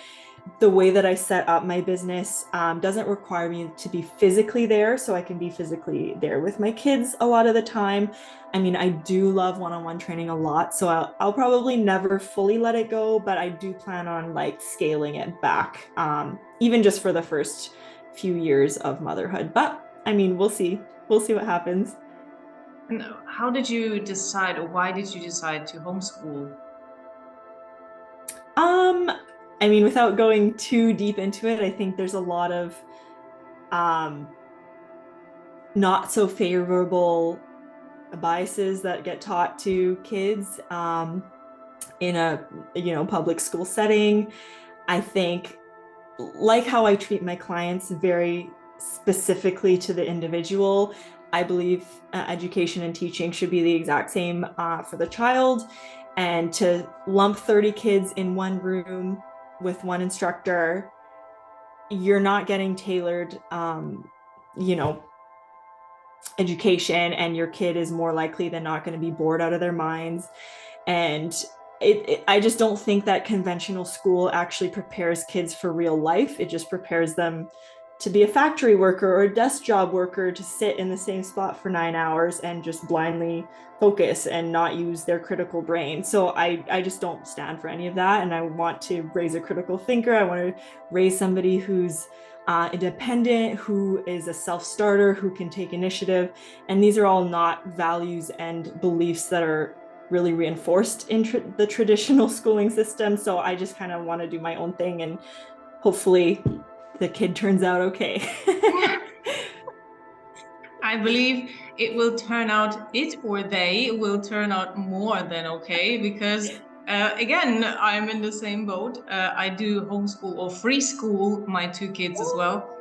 B: the way that I set up my business doesn't require me to be physically there, so I can be physically there with my kids a lot of the time. I mean, I do love one-on-one training a lot, so I'll probably never fully let it go, but I do plan on like scaling it back, even just for the first few years of motherhood. But I mean, we'll see. We'll see what happens.
A: And how did you decide, or why did you decide to homeschool?
B: Um, without going too deep into it, I think there's a lot of um, not so favorable biases that get taught to kids in a public school setting. I think, like how I treat my clients very specifically to the individual, I believe education and teaching should be the exact same for the child. And to lump 30 kids in one room with one instructor, you're not getting tailored you know education, and your kid is more likely than not going to be bored out of their minds. And I just don't think that conventional school actually prepares kids for real life. It just prepares them to be a factory worker or a desk job worker, to sit in the same spot for 9 hours and just blindly focus and not use their critical brain. So I just don't stand for any of that. And I want to raise a critical thinker. I want to raise somebody who's independent, who is a self-starter, who can take initiative. And these are all not values and beliefs that are really reinforced in the traditional schooling system. So I just kind of want to do my own thing, and hopefully the kid turns out okay.
A: I believe it will turn out, it or they will turn out more than okay, because again, I'm in the same boat. I do homeschool or free school my two kids as well.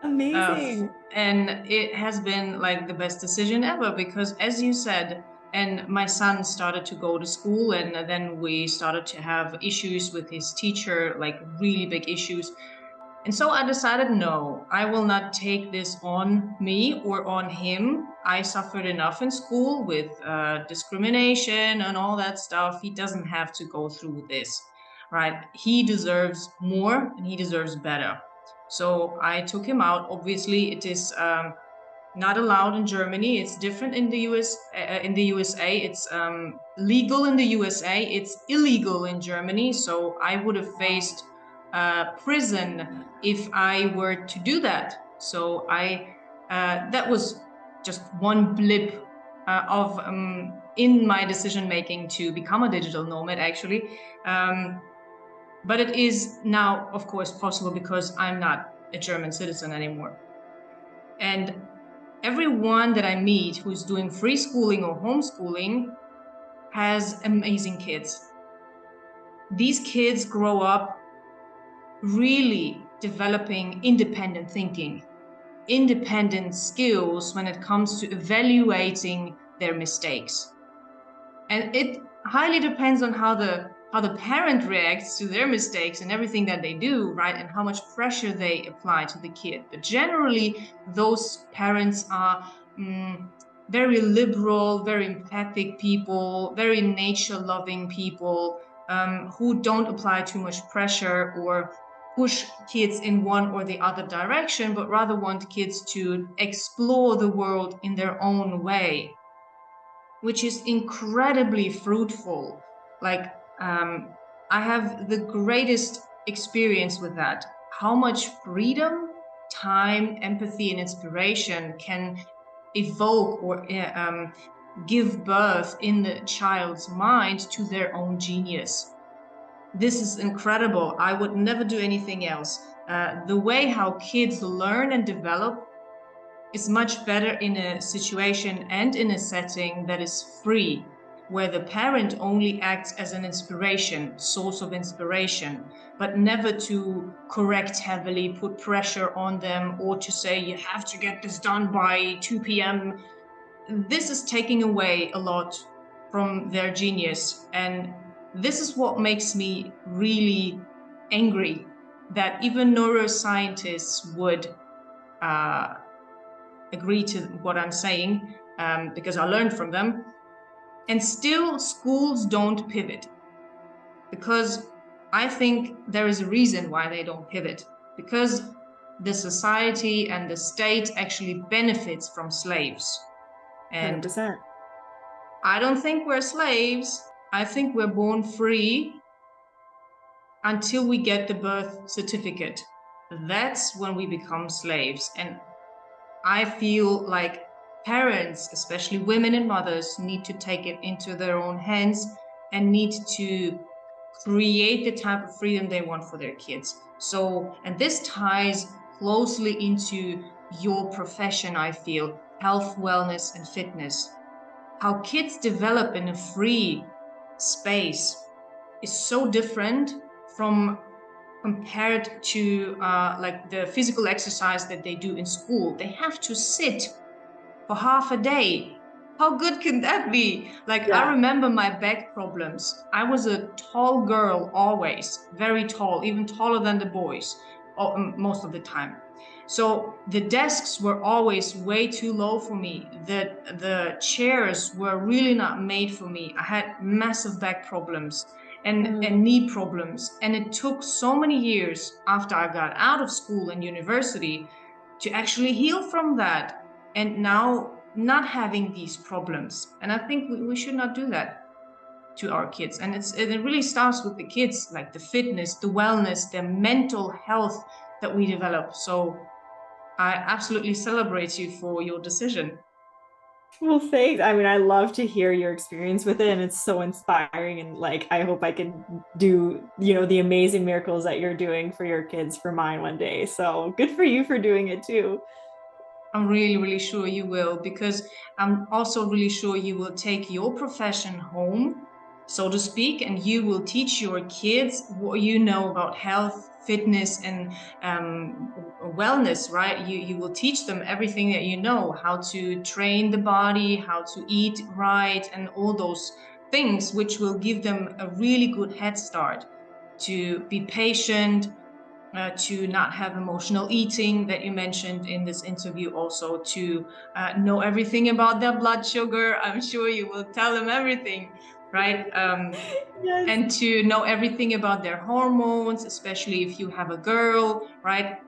B: Amazing.
A: And it has been like the best decision ever, because as you said, and my son started to go to school, and then we started to have issues with his teacher, like really big issues. And so I decided, no, I will not take this on me or on him. I suffered enough in school with discrimination and all that stuff. He doesn't have to go through this, right? He deserves more and he deserves better. So I took him out. Obviously, it is not allowed in Germany. It's different in the US. In the USA, it's legal in the USA. It's illegal in Germany. So I would have faced prison if I were to do that. So that was just one blip of in my decision making to become a digital nomad, actually. But it is now, of course, possible because I'm not a German citizen anymore. And everyone that I meet who's doing free schooling or homeschooling has amazing kids. These kids grow up really developing independent thinking, independent skills when it comes to evaluating their mistakes. And it highly depends on how the how the parent reacts to their mistakes and everything that they do, right? And how much pressure they apply to the kid. But generally, those parents are very liberal, very empathic people, very nature-loving people, who don't apply too much pressure or push kids in one or the other direction, but rather want kids to explore the world in their own way, which is incredibly fruitful. Like, I have the greatest experience with that. How much freedom, time, empathy, and inspiration can evoke or give birth in the child's mind to their own genius. This is incredible. I would never do anything else. The way how kids learn and develop is much better in a situation and in a setting that is free, where the parent only acts as an inspiration, source of inspiration, but never to correct heavily, put pressure on them, or to say, you have to get this done by 2 p.m. This is taking away a lot from their genius. And this is what makes me really angry, that even neuroscientists would agree to what I'm saying, because I learned from them. And still schools don't pivot, because I think there is a reason why they don't pivot, because the society and the state actually benefits from slaves. And
B: 100%.
A: I don't think we're slaves. I think we're born free until we get the birth certificate. That's when we become slaves. And I feel like parents, especially women and mothers, need to take it into their own hands and need to create the type of freedom they want for their kids. So, and this ties closely into your profession, I feel, health, wellness, and fitness. How kids develop in a free space is so different from compared to like the physical exercise that they do in school. They have to sit for half a day. How good can that be? Like, I
B: Yeah.
A: remember my back problems. I was a tall girl, always very tall, even taller than the boys, most of the time. So the desks were always way too low for me. The chairs were really not made for me. I had massive back problems and knee problems. And it took so many years after I got out of school and university to actually heal from that. And now not having these problems. And I think we should not do that to our kids. And it really starts with the kids, like the fitness, the wellness, the mental health that we develop. So I absolutely celebrate you for your decision.
B: Well, thanks. I mean, I love to hear your experience with it, and it's so inspiring. And like, I hope I can do, the amazing miracles that you're doing for your kids for mine one day. So good for you for doing it too.
A: I'm really, really sure you will, because I'm also really sure you will take your profession home, so to speak, and you will teach your kids what you know about health, fitness, and wellness, right? You will teach them everything that you know, how to train the body, how to eat right, and all those things, which will give them a really good head start to be patient, to not have emotional eating that you mentioned in this interview, also to know everything about their blood sugar. I'm sure you will tell them everything, right?
B: Yes.
A: And to know everything about their hormones, especially if you have a girl, right?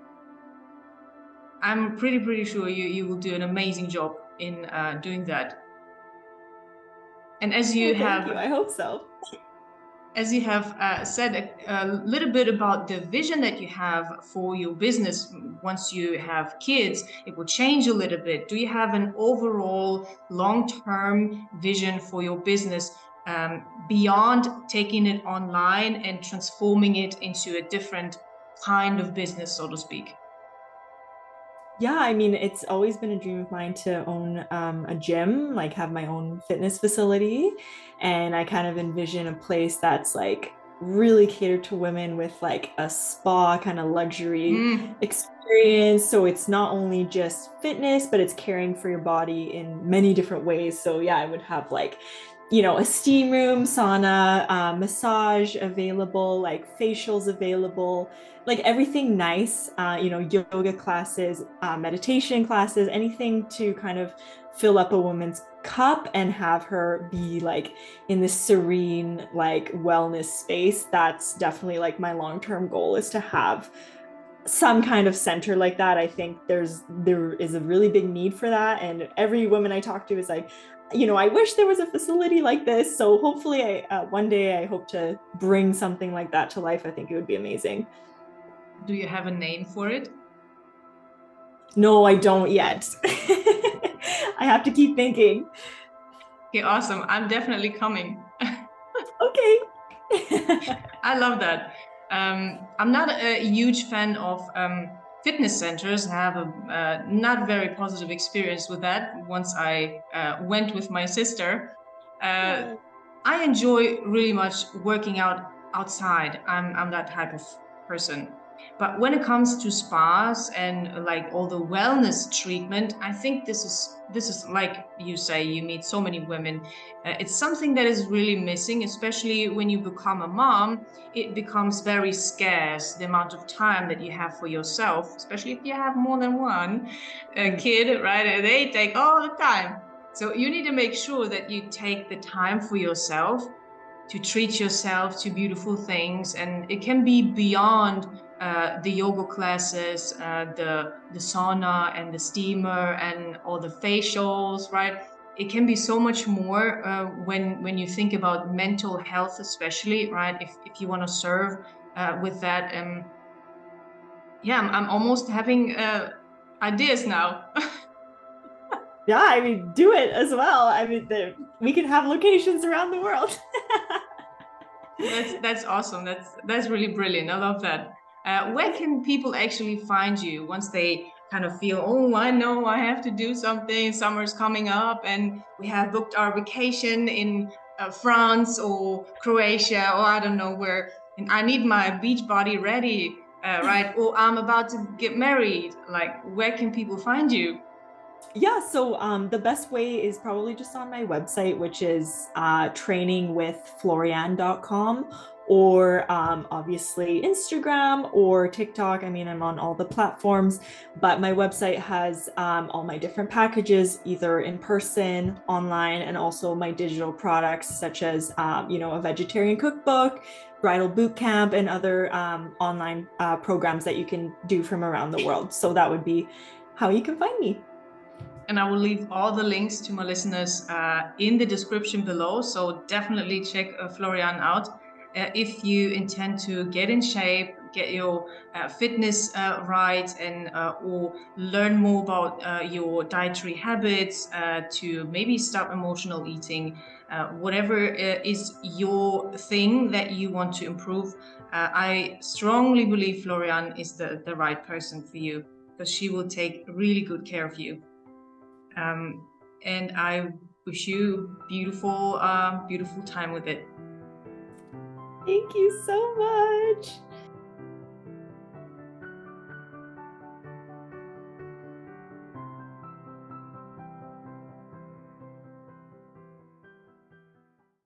A: I'm pretty sure you will do an amazing job in doing that. And as you
B: Well, thank you.
A: have
B: I hope so.
A: said a little bit about the vision that you have for your business once you have kids, it will change a little bit. Do you have an overall long-term vision for your business, beyond taking it online and transforming it into a different kind of business, so to speak?
B: Yeah, I mean, it's always been a dream of mine to own a gym, like have my own fitness facility. And I kind of envision a place that's like really catered to women with like a spa kind of luxury
A: Mm.
B: experience. So it's not only just fitness, but it's caring for your body in many different ways. So yeah, I would have like a steam room, sauna, massage available, like facials available, like everything nice, yoga classes, meditation classes, anything to kind of fill up a woman's cup and have her be like in this serene, like wellness space. That's definitely like my long-term goal, is to have some kind of center like that. I think there is a really big need for that, and every woman I talk to is like, I wish there was a facility like this. So hopefully one day I hope to bring something like that to life. I think it would be amazing.
A: Do you have a name for it?
B: No, I don't yet. I have to keep thinking.
A: Okay, awesome. I'm definitely coming.
B: Okay.
A: I love that. I'm not a huge fan of fitness centers. I have a not very positive experience with that once I went with my sister. Uh,
B: Yeah.
A: I enjoy really much working out outside. I'm that type of person. But when it comes to spas and like all the wellness treatment, I think this is like you say, you meet so many women. It's something that is really missing, especially when you become a mom. It becomes very scarce, the amount of time that you have for yourself, especially if you have more than one kid, right? They take all the time. So you need to make sure that you take the time for yourself to treat yourself to beautiful things, and it can be beyond the yoga classes, the sauna and the steamer and all the facials, right? It can be so much more when you think about mental health, especially, right? If you want to serve with that, yeah, I'm almost having ideas now.
B: Yeah, I mean, do it as well. I mean, we can have locations around the world.
A: That's awesome. That's really brilliant. I love that. Where can people actually find you once they kind of feel, oh, I know I have to do something. Summer's coming up, and we have booked our vacation in France or Croatia, or I don't know where, and I need my beach body ready, right? Or I'm about to get married. Like, where can people find you?
B: Yeah, so the best way is probably just on my website, which is trainingwithflorian.com, or obviously Instagram or TikTok. I mean, I'm on all the platforms, but my website has all my different packages, either in person, online, and also my digital products, such as, a vegetarian cookbook, bridal boot camp, and other online programs that you can do from around the world. So that would be how you can find me.
A: And I will leave all the links to my listeners in the description below. So definitely check Floriane out. If you intend to get in shape, get your fitness right, and or learn more about your dietary habits, to maybe start emotional eating, whatever is your thing that you want to improve, I strongly believe Floriane is the right person for you, because she will take really good care of you. Um, and I wish you beautiful, beautiful time with it.
B: Thank you so much.